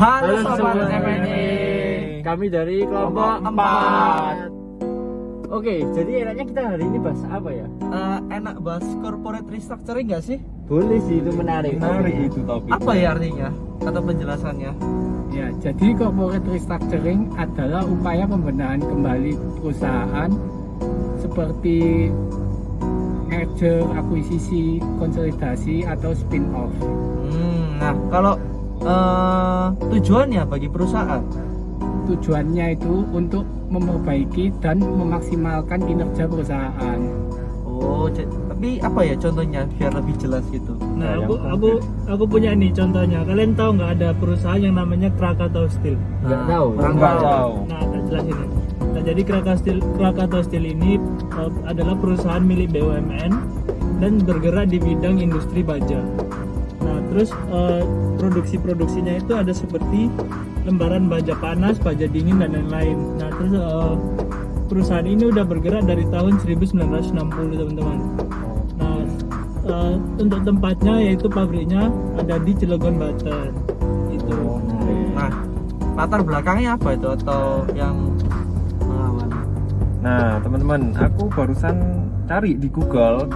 Halo Halo Sobat Sobat FNI. Kami dari kelompok 4. Oke, jadi enaknya kita hari ini bahas apa ya? Enak bahas corporate restructuring nggak sih? Boleh sih, itu menarik. Menarik itu topik. Apa ya artinya atau penjelasannya? Ya, jadi corporate restructuring adalah upaya pembenahan kembali perusahaan seperti merger, akuisisi, konsolidasi atau spin-off. Nah kalau tujuannya bagi perusahaan? Tujuannya itu untuk memperbaiki dan memaksimalkan kinerja perusahaan. Oh, tapi apa ya contohnya biar lebih jelas gitu? Nah, Yang aku punya nih contohnya. Kalian tahu nggak ada perusahaan yang namanya Krakatau Steel? Nggak tahu. kurang Nggak tahu. Nah, tak jelasin ya. Nah, jadi Krakatau Steel ini adalah perusahaan milik BUMN dan bergerak di bidang industri baja. Nah, terus produksinya itu ada seperti lembaran baja panas, baja dingin dan lain-lain. Nah, terus perusahaan ini udah bergerak dari tahun 1960 teman-teman. Nah, untuk tempatnya yaitu pabriknya ada di Cilegon, Banten. Itu. Nah, latar belakangnya apa itu atau yang melawan? Nah, teman-teman, aku barusan cari di Google,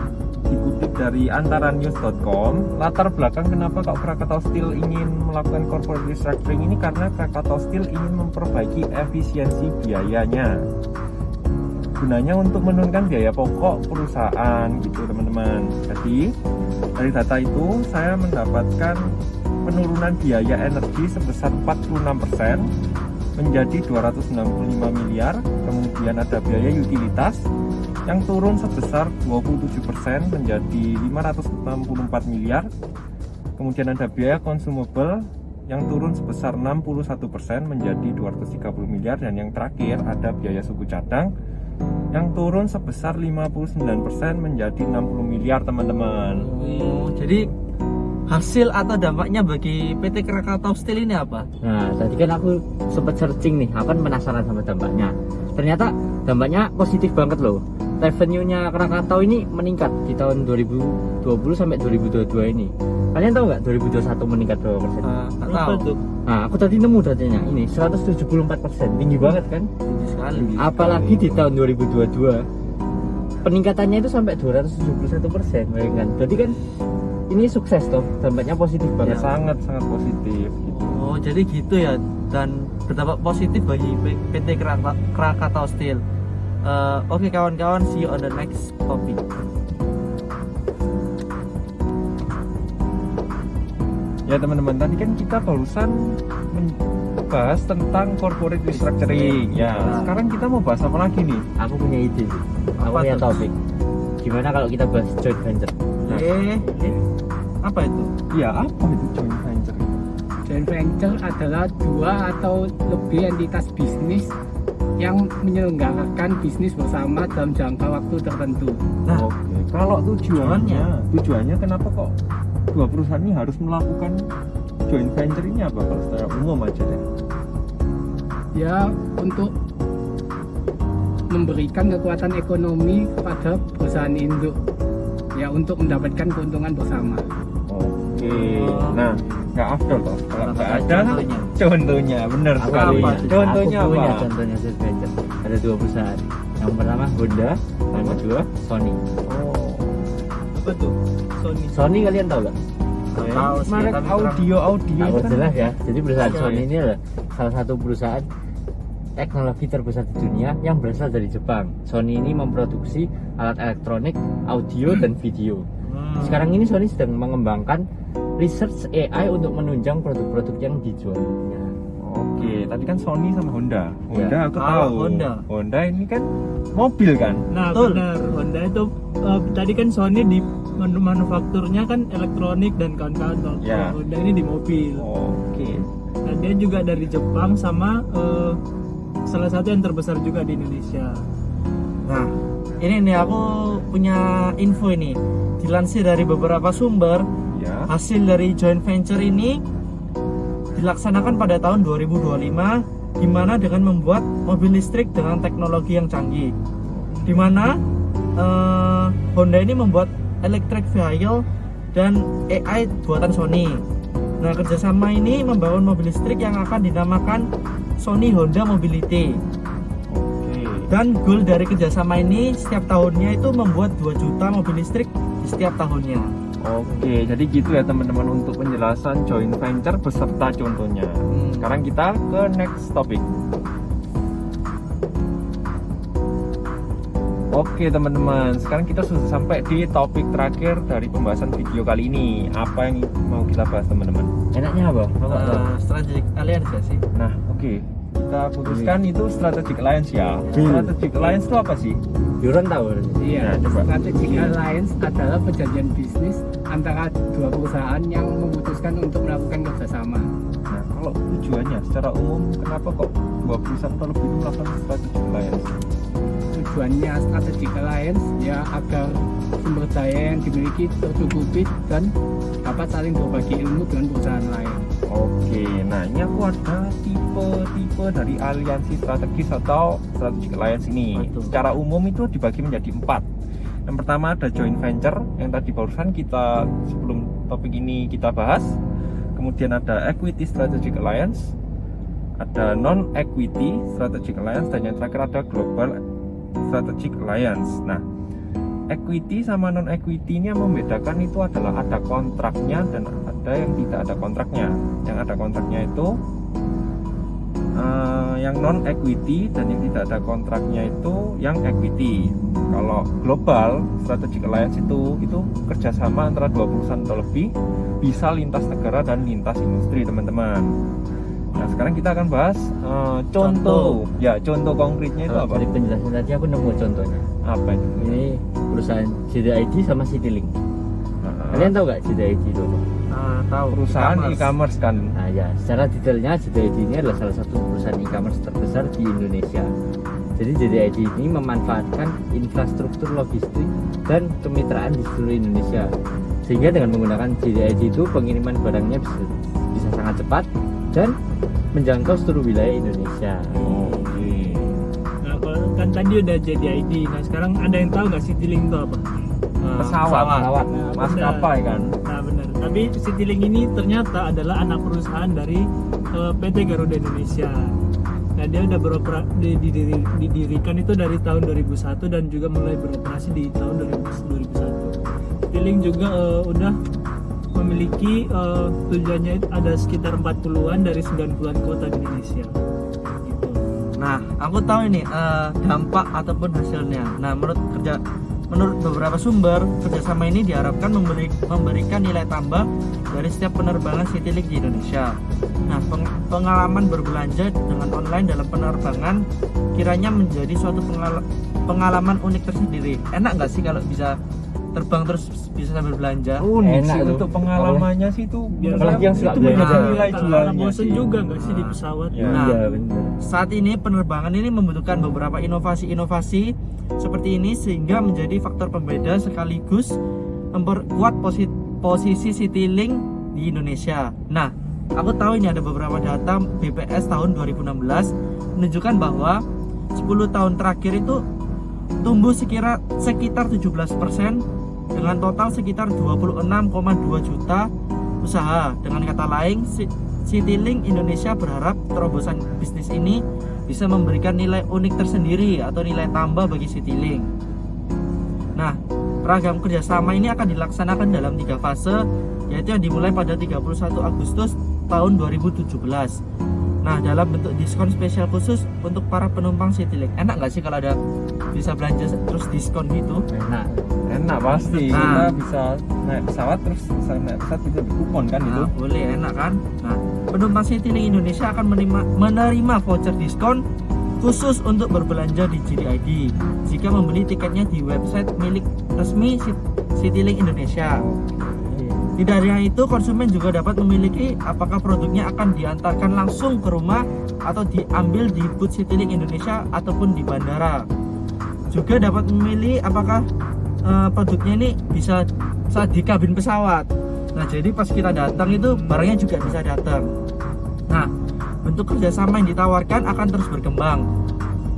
dikutip dari antaranews.com. Latar belakang kenapa kok Krakatau Steel ingin melakukan corporate restructuring ini karena Krakatau Steel ingin memperbaiki efisiensi biayanya. Gunanya untuk menurunkan biaya pokok perusahaan gitu, teman-teman. Jadi, dari data itu saya mendapatkan penurunan biaya energi sebesar 46% menjadi 265 miliar. Kemudian ada biaya utilitas yang turun sebesar 27% menjadi 564 miliar. Kemudian ada biaya consumable yang turun sebesar 61% menjadi 230 miliar. Dan yang terakhir ada biaya suku cadang yang turun sebesar 59% menjadi 60 miliar, teman-teman. Oh, jadi hasil atau dampaknya bagi PT Krakatau Steel ini apa? Nah, tadi kan aku sempat searching nih, aku kan penasaran sama dampaknya. Ternyata dampaknya positif banget loh. Revenue-nya Krakatau ini meningkat di tahun 2020 sampai 2022 ini. Kalian tahu nggak 2021 meningkat berapa persen? Nggak Apa tahu. tuh? Nah, aku tadi nemu datanya ini 174%, tinggi banget kan? Tinggi sekali. Apalagi di tahun 2022 peningkatannya itu sampai 271%, bayangkan. Berarti kan ini sukses toh, dampaknya positif Ya, banget. sangat positif gitu. Oh, jadi gitu ya, dan berdampak positif bagi PT Krakatau Steel. Oke kawan-kawan, see you on the next topic. Ya teman-teman, tadi kan kita barusan membahas tentang corporate restructuring. Ya, sekarang kita mau bahas apa lagi nih? Aku punya ide sih. Aku Apa punya tuh? topik. Gimana kalau kita bahas joint venture? Nah, Apa itu? Ya, apa itu joint venture? Joint venture adalah dua atau lebih entitas bisnis yang menyelenggarakan bisnis bersama dalam jangka waktu tertentu. Nah, Oke, kalau tujuannya kenapa kok dua perusahaan ini harus melakukan joint venture ini apa kalau secara umum aja deh? Ya, untuk memberikan kekuatan ekonomi kepada perusahaan induk, ya untuk mendapatkan keuntungan bersama. Oke, nah nggak afdol toh kalau nggak ada contohnya. contohnya, benar aku sekali. punya, Contohnya aku punya apa? contohnya joint venture. Ada dua perusahaan. Yang pertama Honda, yang kedua Sony. Oh, apa tuh? Sony. Sony kalian tahu nggak? Tahu sih, Merek tapi audio Aku kan jelas ya. Jadi perusahaan Oke. Sony ini adalah salah satu perusahaan teknologi terbesar di dunia yang berasal dari Jepang. Sony ini memproduksi alat elektronik, audio dan video. Sekarang ini Sony sedang mengembangkan research AI untuk menunjang produk-produk yang dijualnya. Oke, tadi kan Sony sama Honda. Honda aku Ah, tahu. Honda. Ini kan mobil kan? Nah, Betul. benar. Honda itu tadi kan Sony di manufakturnya kan elektronik dan kawan-kawan. Kalau Ya. Honda ini di mobil. Oke. Nah, dia juga dari Jepang sama salah satu yang terbesar juga di Indonesia. Nah, ini nih aku punya info ini. Dilansir dari beberapa sumber, Ya. hasil dari joint venture ini dilaksanakan pada tahun 2025, di mana dengan membuat mobil listrik dengan teknologi yang canggih. Di mana Honda ini membuat electric vehicle dan AI buatan Sony. Nah, kerjasama ini membangun mobil listrik yang akan dinamakan Sony Honda Mobility. Oke. Dan goal dari kerjasama ini setiap tahunnya itu membuat 2 juta mobil listrik di setiap tahunnya. Oke, jadi gitu ya teman-teman untuk penjelasan joint venture beserta contohnya. Sekarang kita ke next topic. Oke teman-teman, sekarang kita sudah sampai di topik terakhir dari pembahasan video kali ini. Apa yang mau kita bahas teman-teman? Enaknya apa? Strategic alliance ya sih. Nah, oke. Kita putuskan itu strategic alliance ya. Strategic alliance itu apa sih? Yuran tahu. Iya, Nah, coba. strategic alliance adalah perjanjian bisnis antara dua perusahaan yang memutuskan untuk melakukan kerjasama. Nah, kalau tujuannya secara umum, kenapa kok dua perusahaan atau lebih itu melakukan strategic alliance? Tujuannya strategic alliance ya agar sumber daya yang dimiliki tercukupi dan dapat saling berbagi ilmu dengan perusahaan lain. Oke, nah ini aku ada tipe-tipe dari aliansi strategis atau strategic alliance ini. Betul. Secara umum itu dibagi menjadi 4. Yang pertama ada joint venture yang tadi barusan kita sebelum topik ini kita bahas. Kemudian ada equity strategic alliance, ada non equity strategic alliance, dan yang terakhir ada global strategic alliance. Nah, equity sama non equity ini yang membedakan itu adalah ada kontraknya dan ada yang tidak ada kontraknya. Yang ada kontraknya itu yang non equity, dan yang tidak ada kontraknya itu yang equity. Kalau global strategic alliance itu kerjasama antara 2 perusahaan atau lebih, bisa lintas negara dan lintas industri teman-teman. Nah, sekarang kita akan bahas contoh. Ya, contoh konkretnya itu apa? Dari penjelasan tadi aku nemu contohnya. Apa itu? Ini perusahaan JDID sama Citylink. Kalian tahu nggak JDID itu apa? Tahu. Perusahaan e-commerce kan. Nah ya, secara detailnya JDID ini adalah salah satu perusahaan e-commerce terbesar di Indonesia. Jadi JDID ini memanfaatkan infrastruktur logistik dan kemitraan di seluruh Indonesia. Sehingga dengan menggunakan JDID itu pengiriman barangnya bisa sangat cepat dan menjangkau seluruh wilayah Indonesia. Oke. Nah, kalau kan tadi udah JDID. Nah, sekarang ada yang tahu nggak Citylink itu apa? Pesawat. Pesawat. Nah, Maskapai kan. Nah, benar. Tapi Citylink ini ternyata adalah anak perusahaan dari PT Garuda Indonesia. Nah, dia udah didirikan itu dari tahun 2001 dan juga mulai beroperasi di tahun 2001. Citylink juga udah memiliki tujuannya itu ada sekitar 40-an dari 90-an kota di Indonesia. Gitu. Nah, aku tahu ini dampak ataupun hasilnya. Nah, menurut beberapa sumber, kerjasama ini diharapkan memberikan nilai tambah dari setiap penerbangan Citylink di Indonesia. Nah, pengalaman berbelanja dengan online dalam penerbangan kiranya menjadi suatu pengalaman unik tersendiri. Enak nggak sih kalau bisa terbang terus bisa sambil belanja? Unik Enak sih tuh. untuk pengalamannya sih itu. Apalagi yang suka itu belanja. menjadi nilai Karena jualnya bosen sih. juga nggak sih di pesawat? Ya. Nah, Iya benar. saat ini penerbangan ini membutuhkan beberapa inovasi-inovasi seperti ini sehingga menjadi faktor pembeda sekaligus memperkuat posisi Citylink di Indonesia. Nah, aku tahu ini ada beberapa data BPS tahun 2016 menunjukkan bahwa 10 tahun terakhir itu tumbuh sekitar 17% dengan total sekitar 26,2 juta usaha. Dengan kata lain, Citylink Indonesia berharap terobosan bisnis ini bisa memberikan nilai unik tersendiri atau nilai tambah bagi Citylink. Nah, ragam kerjasama ini akan dilaksanakan dalam 3 fase, yaitu yang dimulai pada 31 Agustus tahun 2017. Nah, dalam bentuk diskon spesial khusus untuk para penumpang Citylink. Enak nggak sih kalau ada bisa belanja terus diskon gitu? Enak. Enak pasti. Nah. Kita bisa naik pesawat terus bisa naik pesawat itu di kupon kan itu. Nah, boleh, enak kan? Nah, penumpang Citylink Indonesia akan menerima voucher diskon khusus untuk berbelanja di JDID jika membeli tiketnya di website milik resmi Citylink Indonesia. Tidak hanya itu, konsumen juga dapat memiliki apakah produknya akan diantarkan langsung ke rumah atau diambil di booth Citylink Indonesia ataupun di bandara. Juga dapat memilih apakah produknya ini bisa saat di kabin pesawat. Nah, jadi pas kita datang itu barangnya juga bisa datang. Nah, bentuk kerjasama yang ditawarkan akan terus berkembang.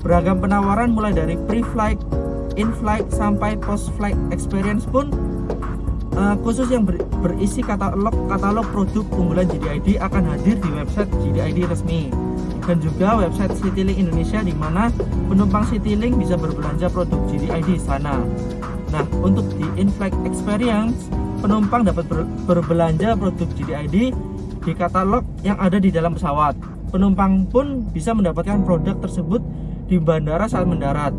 Beragam penawaran mulai dari pre-flight, in-flight sampai post-flight experience pun khusus yang berisi katalog produk unggulan JDID akan hadir di website JDID resmi dan juga website Citylink Indonesia, di mana penumpang Citylink bisa berbelanja produk JDID di sana. Nah, untuk di in-flight experience, penumpang dapat berbelanja produk JDID di katalog yang ada di dalam pesawat. Penumpang pun bisa mendapatkan produk tersebut di bandara saat mendarat.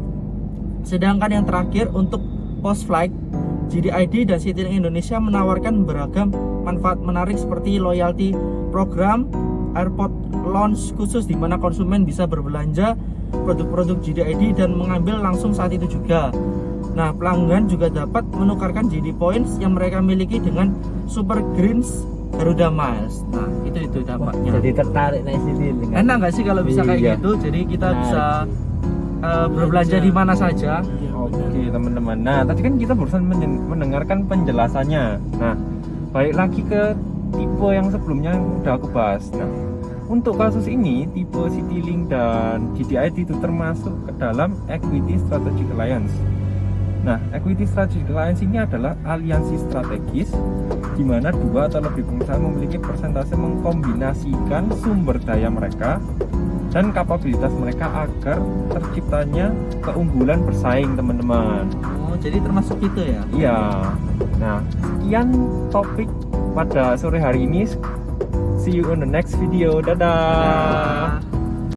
Sedangkan yang terakhir, untuk post-flight, JDID dan Citylink Indonesia menawarkan beragam manfaat menarik seperti loyalty program, airport lounge khusus di mana konsumen bisa berbelanja produk-produk JDID dan mengambil langsung saat itu juga. Nah, pelanggan juga dapat menukarkan JD Points yang mereka miliki dengan Super Greens Garuda Miles. Nah, itu dampaknya. Jadi tertarik naik Citylink. Enak nggak sih kalau bisa kayak Iya. gitu? Jadi kita Nah, bisa berbelanja di mana saja. Iya, Oke teman-teman. Nah tadi kan kita barusan mendengarkan penjelasannya. Nah balik lagi ke tipe yang sebelumnya yang udah aku bahas. Nah untuk kasus ini tipe Citylink dan JDID itu termasuk ke dalam Equity Strategic Alliance. Nah Equity Strategic Alliance ini adalah aliansi strategis di mana dua atau lebih perusahaan memiliki persentase mengkombinasikan sumber daya mereka dan kapabilitas mereka agar terciptanya keunggulan bersaing teman-teman. Oh, jadi termasuk itu ya? Iya. Nah, sekian topik pada sore hari ini. See you on the next video. Dadah.